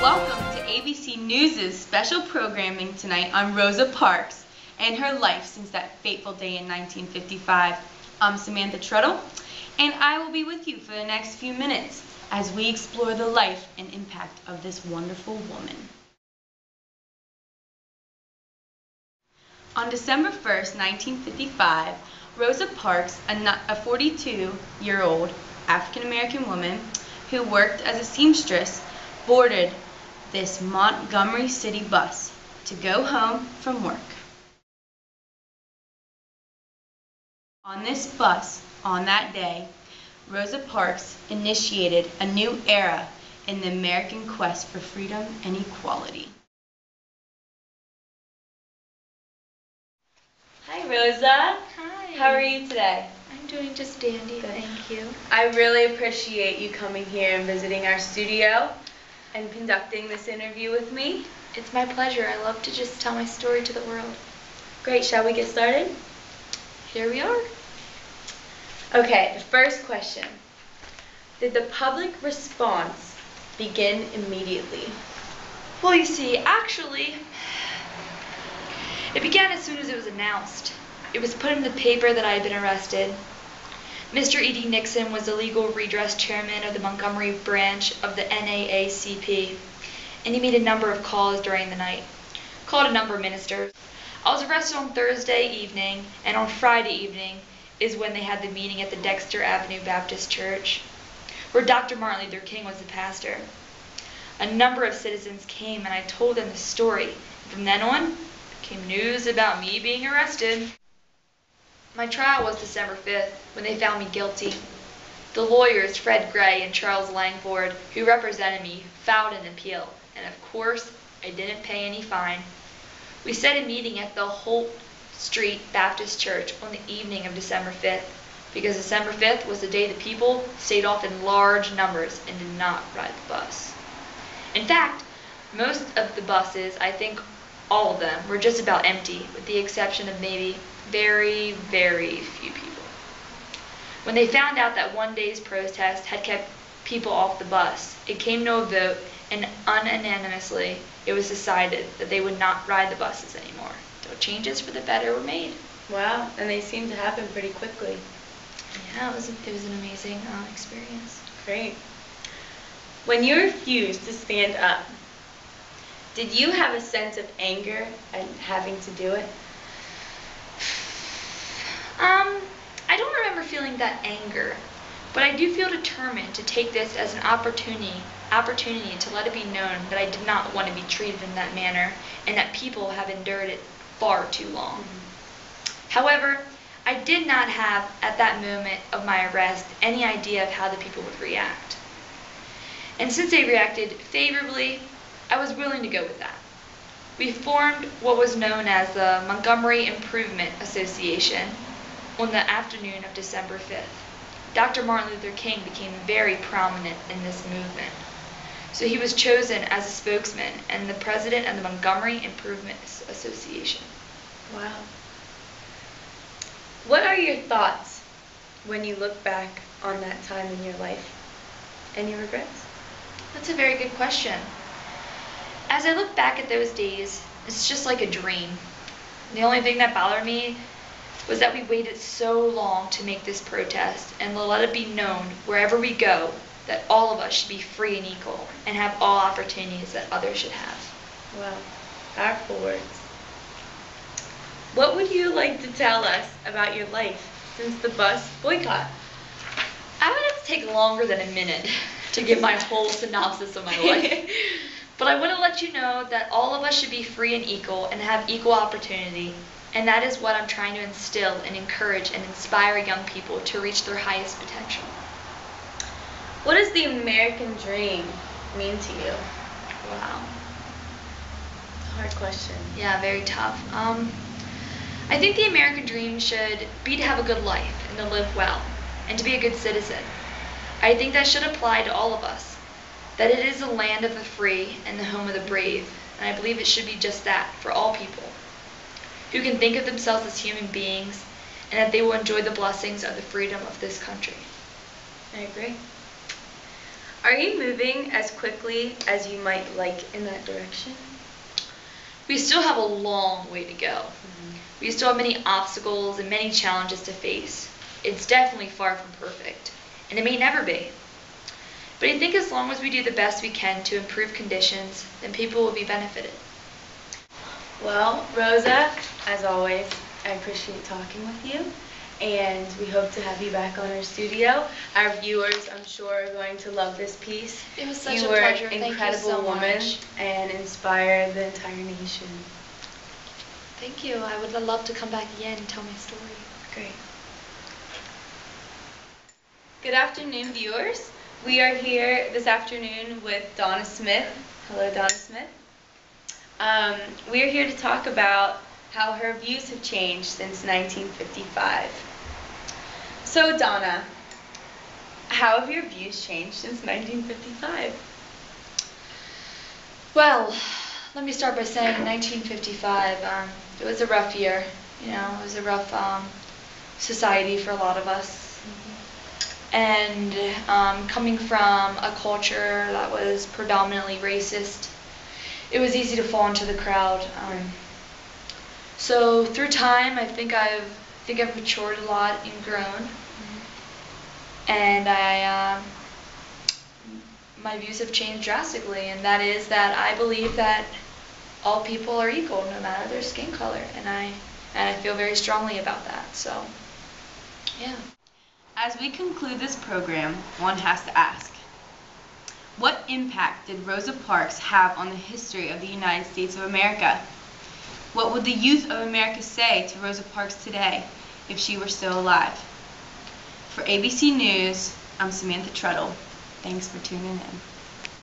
Welcome to ABC News' special programming tonight on Rosa Parks and her life since that fateful day in 1955. I'm Samantha Truttle, and I will be with you for the next few minutes as we explore the life and impact of this wonderful woman. On December 1st, 1955, Rosa Parks, a 42-year-old African-American woman who worked as a seamstress, boarded this Montgomery City bus to go home from work. On this bus, on that day, Rosa Parks initiated a new era in the American quest for freedom and equality. Hi, Rosa. Hi. How are you today? I'm doing just dandy, Good. thank you. I really appreciate you coming here and visiting our studio and conducting this interview with me. It's my pleasure. I love to just tell my story to the world. Great. Shall we get started? Here we are. Okay, the first question. Did the public response begin immediately? Well, you see, actually, it began as soon as it was announced. It was put in the paper that I had been arrested. Mr. E.D. Nixon was the legal redress chairman of the Montgomery branch of the NAACP, and he made a number of calls during the night. Called a number of ministers. I was arrested on Thursday evening, and on Friday evening is when they had the meeting at the Dexter Avenue Baptist Church, where Dr. Martin Luther King was the pastor. A number of citizens came, and I told them the story. From then on, came news about me being arrested. My trial was December 5th, when they found me guilty. The lawyers, Fred Gray and Charles Langford, who represented me, filed an appeal, and of course, I didn't pay any fine. We set a meeting at the Holt Street Baptist Church on the evening of December 5th, because December 5th was the day the people stayed off in large numbers and did not ride the bus. In fact, most of the buses, I think all of them, were just about empty, with the exception of maybe very, very few people. When they found out that one day's protest had kept people off the bus, it came to a vote, and unanimously it was decided that they would not ride the buses anymore. So changes for the better were made. Wow, and they seem to happen pretty quickly. Yeah, it was an amazing experience. Great. When you refused to stand up, did you have a sense of anger at having to do it? I don't remember feeling that anger, but I do feel determined to take this as an opportunity to let it be known that I did not want to be treated in that manner, and that people have endured it far too long. Mm-hmm. However, I did not have, at that moment of my arrest, any idea of how the people would react. And since they reacted favorably, I was willing to go with that. We formed what was known as the Montgomery Improvement Association on the afternoon of December 5th. Dr. Martin Luther King became very prominent in this movement. So he was chosen as a spokesman and the president of the Montgomery Improvement Association. Wow. What are your thoughts when you look back on that time in your life? Any regrets? That's a very good question. As I look back at those days, it's just like a dream. The only thing that bothered me was that we waited so long to make this protest, and to let it be known wherever we go that all of us should be free and equal and have all opportunities that others should have. Wow, powerful words. What would you like to tell us about your life since the bus boycott? I would have to take longer than a minute to give my whole synopsis of my life. But I want to let you know that all of us should be free and equal and have equal opportunity. And that is what I'm trying to instill and encourage and inspire young people to reach their highest potential. What does the American dream mean to you? Wow. It's a hard question. Yeah, very tough. I think the American dream should be to have a good life and to live well and to be a good citizen. I think that should apply to all of us. That it is the land of the free and the home of the brave. And I believe it should be just that for all people, who can think of themselves as human beings, and that they will enjoy the blessings of the freedom of this country. I agree. Are you moving as quickly as you might like in that direction? We still have a long way to go. We still have many obstacles and many challenges to face. It's definitely far from perfect, and it may never be. But I think as long as we do the best we can to improve conditions, then people will be benefited. Well, Rosa, as always, I appreciate talking with you, and we hope to have you back on our studio. Our viewers, I'm sure, are going to love this piece. It was such You a were pleasure. an Thank you incredible so woman much. and inspired the entire nation. Thank you. I would love to come back again and tell my story. Great. Good afternoon, viewers. We are here this afternoon with Donna Smith. Hello, Donna Smith. We are here to talk about how her views have changed since 1955. So, Donna, how have your views changed since 1955? Well, let me start by saying 1955, it was a rough year. You know, it was a rough society for a lot of us. And coming from a culture that was predominantly racist, it was easy to fall into the crowd. So through time, I think I've matured a lot and grown, and my views have changed drastically. And that is that I believe that all people are equal, no matter their skin color, and I feel very strongly about that. So, yeah. As we conclude this program, one has to ask, what impact did Rosa Parks have on the history of the United States of America? What would the youth of America say to Rosa Parks today if she were still alive? For ABC News, I'm Samantha Truttle. Thanks for tuning in.